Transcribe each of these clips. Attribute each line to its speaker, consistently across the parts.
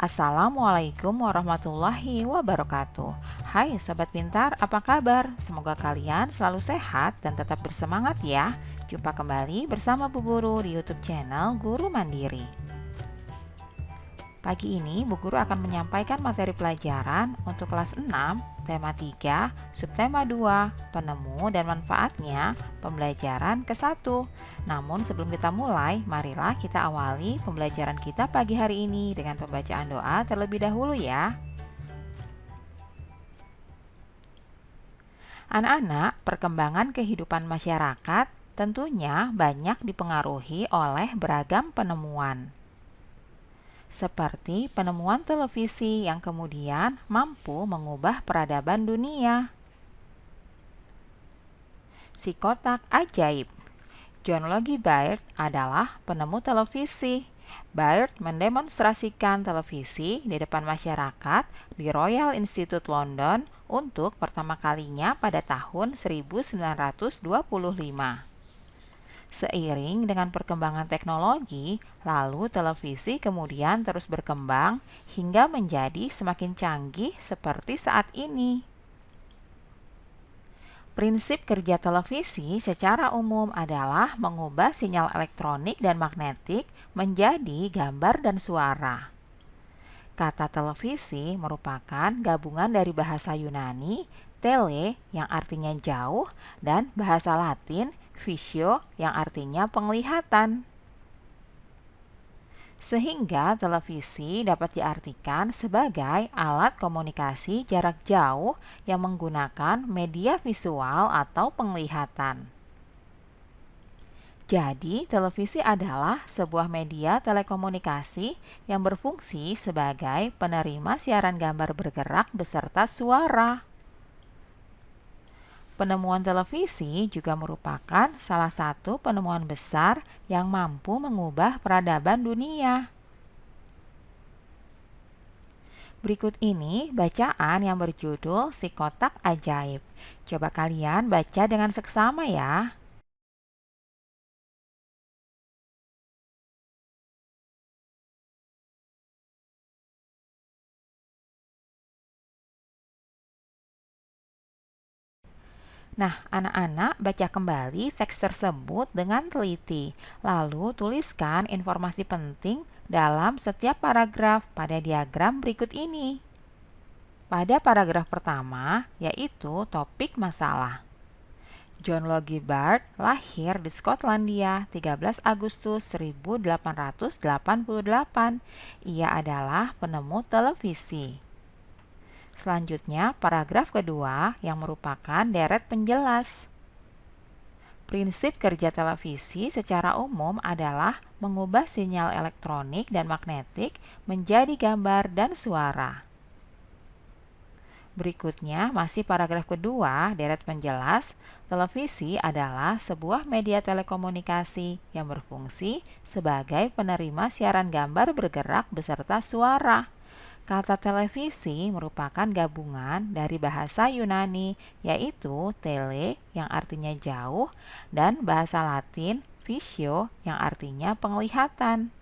Speaker 1: Assalamualaikum warahmatullahi wabarakatuh. Hai Sobat Pintar, apa kabar? Semoga kalian selalu sehat dan tetap bersemangat ya. Jumpa kembali bersama Bu Guru di YouTube channel Guru Mandiri. Pagi ini Bu Guru akan menyampaikan materi pelajaran untuk kelas 6, tema 3, subtema 2, penemu dan manfaatnya pembelajaran ke-1. Namun sebelum kita mulai, marilah kita awali pembelajaran kita pagi hari ini dengan pembacaan doa terlebih dahulu ya. Anak-anak, perkembangan kehidupan masyarakat tentunya banyak dipengaruhi oleh beragam penemuan. Seperti penemuan televisi yang kemudian mampu mengubah peradaban dunia. Si kotak ajaib. John Logie Baird adalah penemu televisi. Baird mendemonstrasikan televisi di depan masyarakat di Royal Institute London untuk pertama kalinya pada tahun 1925. Seiring dengan perkembangan teknologi, lalu televisi kemudian terus berkembang hingga menjadi semakin canggih seperti saat ini. Prinsip kerja televisi secara umum adalah mengubah sinyal elektronik dan magnetik menjadi gambar dan suara. Kata televisi merupakan gabungan dari bahasa Yunani, tele yang artinya jauh, dan bahasa Latin, visio yang artinya penglihatan. Sehingga televisi dapat diartikan sebagai alat komunikasi jarak jauh yang menggunakan media visual atau penglihatan. Jadi, televisi adalah sebuah media telekomunikasi yang berfungsi sebagai penerima siaran gambar bergerak beserta suara. Penemuan televisi juga merupakan salah satu penemuan besar yang mampu mengubah peradaban dunia. Berikut ini bacaan yang berjudul Si Kotak Ajaib. Coba kalian baca dengan seksama ya. Nah, anak-anak baca kembali teks tersebut dengan teliti, lalu tuliskan informasi penting dalam setiap paragraf pada diagram berikut ini. Pada paragraf pertama, yaitu topik masalah. John Logie Baird lahir di Skotlandia 13 Agustus 1888. Ia adalah penemu televisi. Selanjutnya, paragraf kedua yang merupakan deret penjelas. Prinsip kerja televisi secara umum adalah mengubah sinyal elektronik dan magnetik menjadi gambar dan suara. Berikutnya, masih paragraf kedua, deret penjelas, televisi adalah sebuah media telekomunikasi yang berfungsi sebagai penerima siaran gambar bergerak beserta suara. Kata televisi merupakan gabungan dari bahasa Yunani, yaitu tele yang artinya jauh, dan bahasa Latin visio yang artinya penglihatan.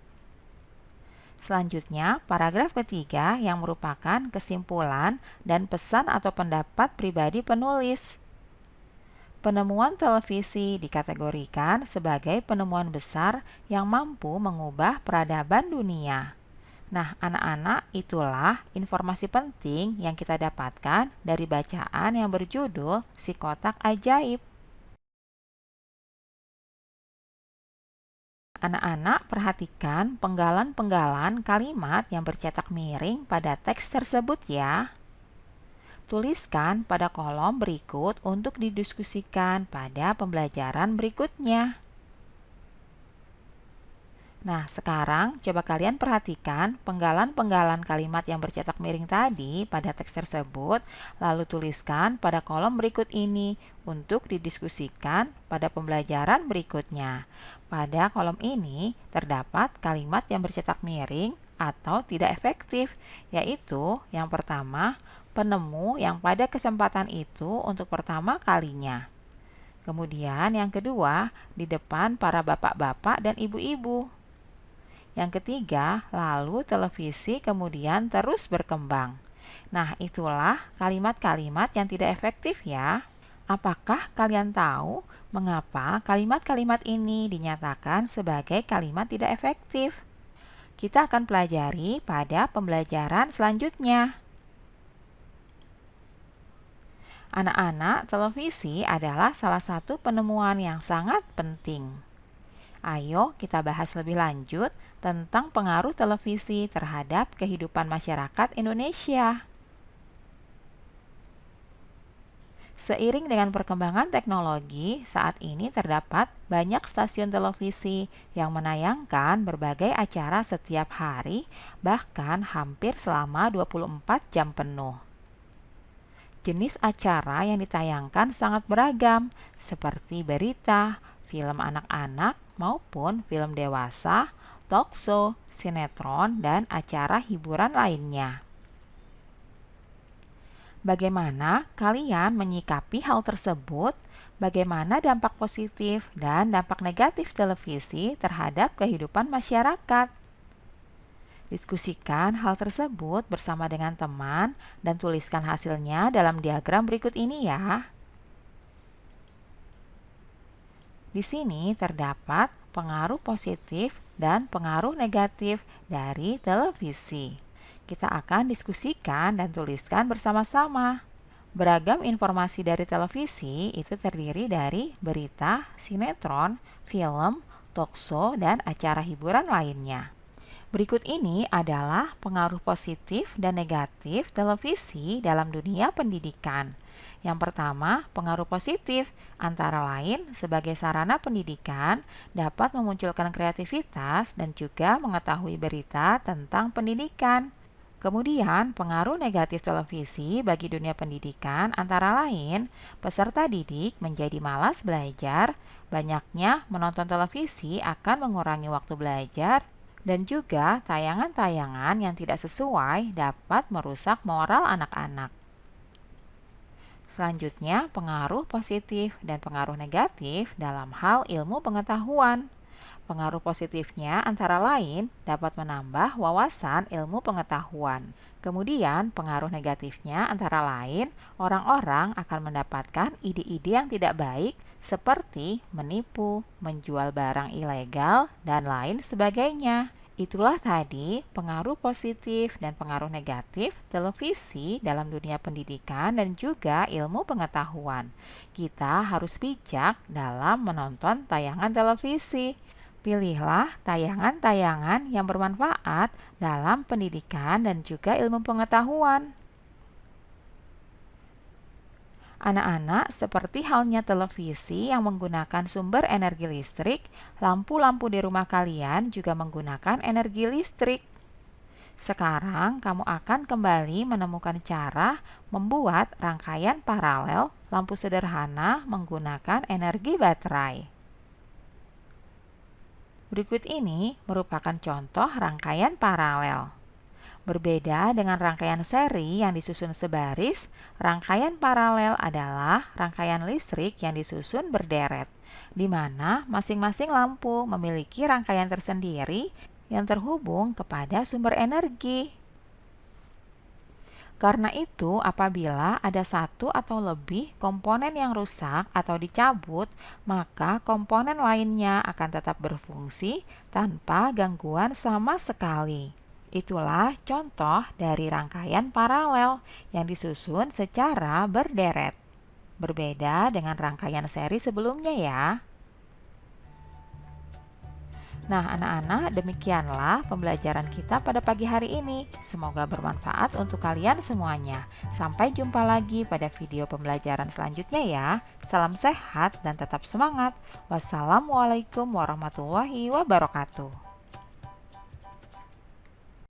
Speaker 1: Selanjutnya, paragraf ketiga yang merupakan kesimpulan dan pesan atau pendapat pribadi penulis. Penemuan televisi dikategorikan sebagai penemuan besar yang mampu mengubah peradaban dunia. Nah, anak-anak, itulah informasi penting yang kita dapatkan dari bacaan yang berjudul Si Kotak Ajaib. Anak-anak, perhatikan penggalan-penggalan kalimat yang bercetak miring pada teks tersebut ya. Tuliskan pada kolom berikut untuk didiskusikan pada pembelajaran berikutnya. Nah, sekarang coba kalian perhatikan penggalan-penggalan kalimat yang bercetak miring tadi pada teks tersebut, lalu tuliskan pada kolom berikut ini untuk didiskusikan pada pembelajaran berikutnya. Pada kolom ini terdapat kalimat yang bercetak miring atau tidak efektif, yaitu yang pertama, penemu yang pada kesempatan itu untuk pertama kalinya. Kemudian yang kedua, di depan para bapak-bapak dan ibu-ibu. Yang ketiga, lalu televisi kemudian terus berkembang. Nah, itulah kalimat-kalimat yang tidak efektif ya. Apakah kalian tahu mengapa kalimat-kalimat ini dinyatakan sebagai kalimat tidak efektif? Kita akan pelajari pada pembelajaran selanjutnya. Anak-anak, televisi adalah salah satu penemuan yang sangat penting. Ayo kita bahas lebih lanjut tentang pengaruh televisi terhadap kehidupan masyarakat Indonesia. Seiring dengan perkembangan teknologi, saat ini terdapat banyak stasiun televisi yang menayangkan berbagai acara setiap hari, bahkan hampir selama 24 jam penuh. Jenis acara yang ditayangkan sangat beragam, seperti berita, film anak-anak, maupun film dewasa, talkshow, sinetron, dan acara hiburan lainnya. Bagaimana kalian menyikapi hal tersebut? Bagaimana dampak positif dan dampak negatif televisi terhadap kehidupan masyarakat? Diskusikan hal tersebut bersama dengan teman dan tuliskan hasilnya dalam diagram berikut ini ya. Di sini terdapat pengaruh positif dan pengaruh negatif dari televisi. Kita akan diskusikan dan tuliskan bersama-sama. Beragam informasi dari televisi itu terdiri dari berita, sinetron, film, talkshow, dan acara hiburan lainnya. Berikut ini adalah pengaruh positif dan negatif televisi dalam dunia pendidikan. Yang pertama, pengaruh positif, antara lain sebagai sarana pendidikan dapat memunculkan kreativitas dan juga mengetahui berita tentang pendidikan. Kemudian, pengaruh negatif televisi bagi dunia pendidikan antara lain, peserta didik menjadi malas belajar, banyaknya menonton televisi akan mengurangi waktu belajar, dan juga tayangan-tayangan yang tidak sesuai dapat merusak moral anak-anak. Selanjutnya, pengaruh positif dan pengaruh negatif dalam hal ilmu pengetahuan. Pengaruh positifnya antara lain dapat menambah wawasan ilmu pengetahuan. Kemudian, pengaruh negatifnya antara lain orang-orang akan mendapatkan ide-ide yang tidak baik seperti menipu, menjual barang ilegal, dan lain sebagainya. Itulah tadi pengaruh positif dan pengaruh negatif televisi dalam dunia pendidikan dan juga ilmu pengetahuan. Kita harus bijak dalam menonton tayangan televisi. Pilihlah tayangan-tayangan yang bermanfaat dalam pendidikan dan juga ilmu pengetahuan. Anak-anak, seperti halnya televisi yang menggunakan sumber energi listrik, lampu-lampu di rumah kalian juga menggunakan energi listrik. Sekarang, kamu akan kembali menemukan cara membuat rangkaian paralel lampu sederhana menggunakan energi baterai. Berikut ini merupakan contoh rangkaian paralel. Berbeda dengan rangkaian seri yang disusun sebaris, rangkaian paralel adalah rangkaian listrik yang disusun berderet, di mana masing-masing lampu memiliki rangkaian tersendiri yang terhubung kepada sumber energi. Karena itu, apabila ada satu atau lebih komponen yang rusak atau dicabut, maka komponen lainnya akan tetap berfungsi tanpa gangguan sama sekali. Itulah contoh dari rangkaian paralel yang disusun secara berderet. Berbeda dengan rangkaian seri sebelumnya ya. Nah, anak-anak, demikianlah pembelajaran kita pada pagi hari ini. Semoga bermanfaat untuk kalian semuanya. Sampai jumpa lagi pada video pembelajaran selanjutnya ya. Salam sehat dan tetap semangat. Wassalamualaikum warahmatullahi wabarakatuh.